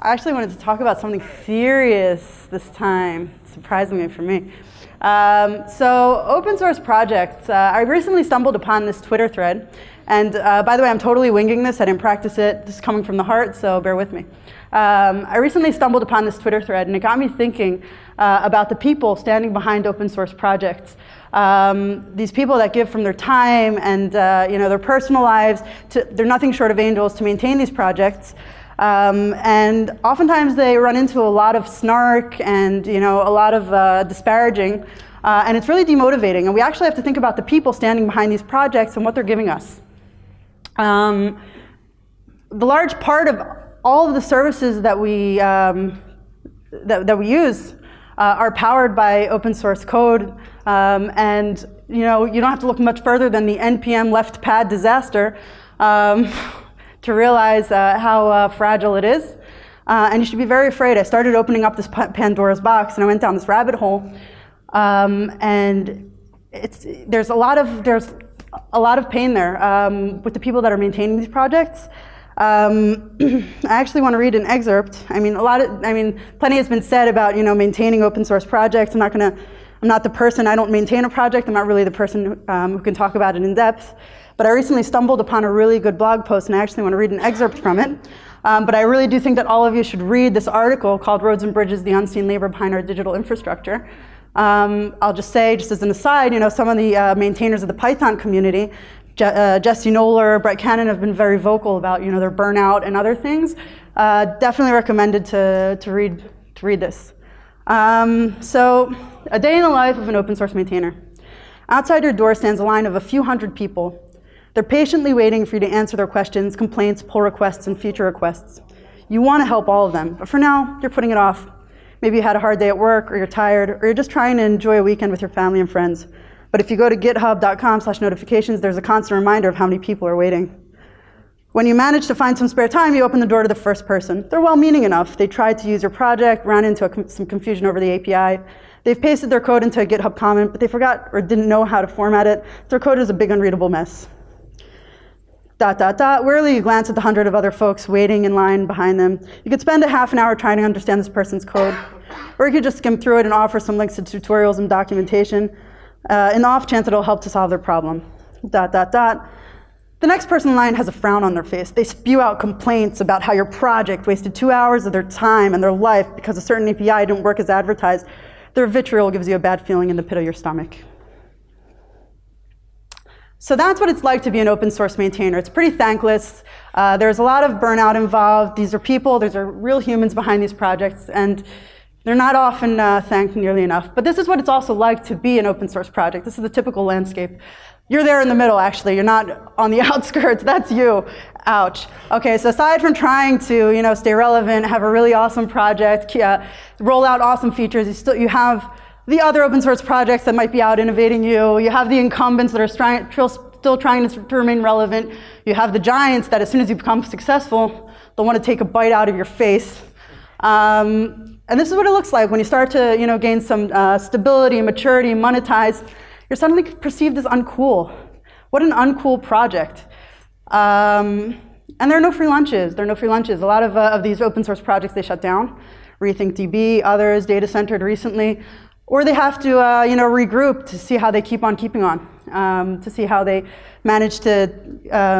I actually wanted to talk about something serious this time, surprisingly for me. So open source projects. I recently stumbled upon this Twitter thread. And by the way, I'm totally winging this. I didn't practice it. This is coming from the heart, so bear with me. I recently stumbled upon this Twitter thread, and it got me thinking about the people standing behind open source projects. These people that give from their time and their personal lives, they're nothing short of angels to maintain these projects. And oftentimes they run into a lot of snark and a lot of disparaging, and it's really demotivating. And we actually have to think about the people standing behind these projects and what they're giving us. The large part of all of the services that we that we use are powered by open source code, and you don't have to look much further than the npm left pad disaster to realize how fragile it is. And you should be very afraid. I started opening up this Pandora's box, and I went down this rabbit hole. And there's a lot of pain there with the people that are maintaining these projects. I actually want to read an excerpt. Plenty has been said about maintaining open source projects. I'm not the person. I don't maintain a project. I'm not really the person who can talk about it in depth. But I recently stumbled upon a really good blog post, and I actually want to read an excerpt from it. But I really do think that all of you should read this article called "Roads and Bridges: The Unseen Labor Behind Our Digital Infrastructure." I'll just say, just as an aside, some of the maintainers of the Python community, Jesse Noller, Brett Cannon, have been very vocal about their burnout and other things. Definitely recommended to read this. So, a day in the life of an open source maintainer. Outside your door stands a line of a few hundred people. They're patiently waiting for you to answer their questions, complaints, pull requests, and feature requests. You want to help all of them, but for now, you're putting it off. Maybe you had a hard day at work, or you're tired, or you're just trying to enjoy a weekend with your family and friends. But if you go to github.com/notifications, there's a constant reminder of how many people are waiting. When you manage to find some spare time, you open the door to the first person. They're well-meaning enough. They tried to use your project, ran into some confusion over the API. They've pasted their code into a GitHub comment, but they forgot or didn't know how to format it. Their code is a big unreadable mess. ... Wearily, you glance at the 100 of other folks waiting in line behind them. You could spend a half an hour trying to understand this person's code, or you could just skim through it and offer some links to tutorials and documentation in the off chance it'll help to solve their problem. ... The next person in line has a frown on their face. They spew out complaints about how your project wasted 2 hours of their time and their life because a certain API didn't work as advertised. Their vitriol gives you a bad feeling in the pit of your stomach. So that's what it's like to be an open source maintainer. It's pretty thankless. There's a lot of burnout involved. These are people, these are real humans behind these projects, and they're not often thanked nearly enough. But this is what it's also like to be an open source project. This is the typical landscape. You're there in the middle, actually. You're not on the outskirts. That's you. Ouch. Okay, so aside from trying to stay relevant, have a really awesome project, roll out awesome features, you have the other open source projects that might be out innovating you. You have the incumbents that are still trying to remain relevant. You have the giants that as soon as you become successful, they'll want to take a bite out of your face. And this is what it looks like when you start to gain some stability and maturity and monetize. You're suddenly perceived as uncool. What an uncool project. And there are no free lunches. There are no free lunches. A lot of these open source projects, they shut down. RethinkDB, others, Data Centered recently. Or they have to regroup to see how they keep on keeping on, to see how they manage to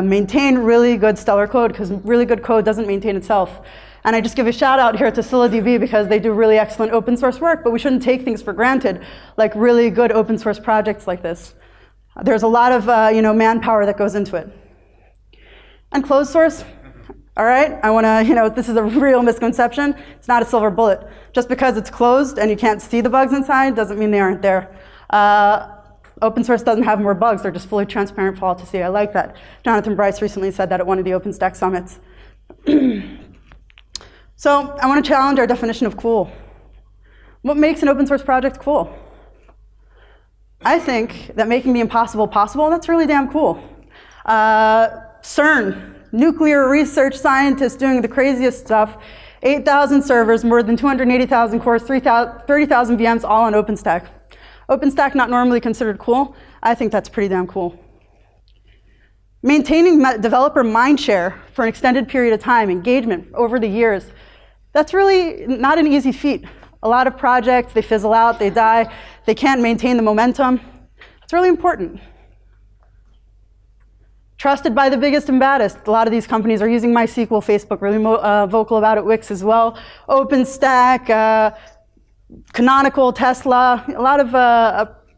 maintain really good stellar code, because really good code doesn't maintain itself. And I just give a shout out here to ScyllaDB because they do really excellent open source work, but we shouldn't take things for granted, like really good open source projects like this. There's a lot of manpower that goes into it. And closed source. All right, I want to, this is a real misconception. It's not a silver bullet. Just because it's closed and you can't see the bugs inside doesn't mean they aren't there. Open source doesn't have more bugs. They're just fully transparent for all to see. I like that. Jonathan Bryce recently said that at one of the OpenStack summits. So I want to challenge our definition of cool. What makes an open source project cool? I think that making the impossible possible, that's really damn cool. CERN. Nuclear research scientists doing the craziest stuff, 8,000 servers, more than 280,000 cores, 30,000 VMs, all on OpenStack. OpenStack not normally considered cool. I think that's pretty damn cool. Maintaining developer mindshare for an extended period of time, engagement over the years, That's really not an easy feat. A lot of projects, they fizzle out, they die, they can't maintain the momentum. It's really important. Trusted by the biggest and baddest. A lot of these companies are using MySQL, Facebook, really vocal about it, Wix as well. OpenStack, Canonical, Tesla, a lot of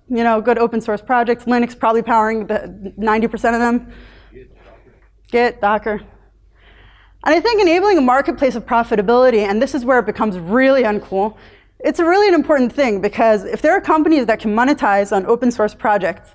good open source projects. Linux probably powering 90% of them. Git, Docker. And I think enabling a marketplace of profitability, and this is where it becomes really uncool, it's really an important thing, because if there are companies that can monetize on open source projects,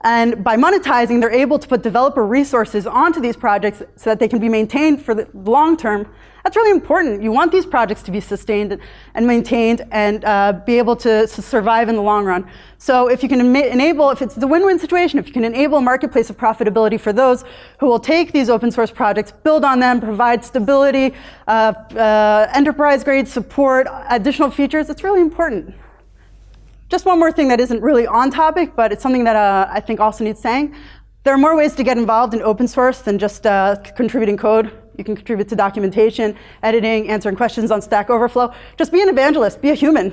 and by monetizing, they're able to put developer resources onto these projects so that they can be maintained for the long term. That's really important. You want these projects to be sustained and maintained and be able to survive in the long run. So if you can enable, if it's the win-win situation, if you can enable a marketplace of profitability for those who will take these open source projects, build on them, provide stability, enterprise-grade support, additional features, it's really important. Just one more thing that isn't really on topic, but it's something that I think also needs saying. There are more ways to get involved in open source than just contributing code. You can contribute to documentation, editing, answering questions on Stack Overflow. Just be an evangelist, be a human.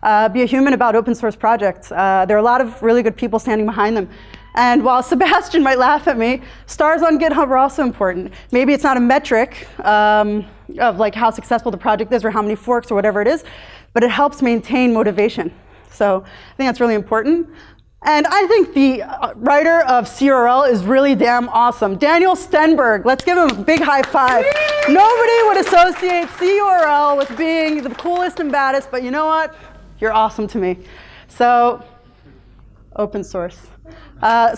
Be a human about open source projects. There are a lot of really good people standing behind them. And while Sebastian might laugh at me, stars on GitHub are also important. Maybe it's not a metric of like how successful the project is or how many forks or whatever it is, but it helps maintain motivation. So I think that's really important. And I think the writer of CRL is really damn awesome. Daniel Steinberg, let's give him a big high five. Nobody would associate CURL with being the coolest and baddest, but you know what? You're awesome to me. So, open source.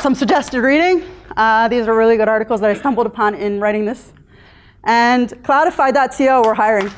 Some suggested reading. These are really good articles that I stumbled upon in writing this. And cloudify.co, we're hiring.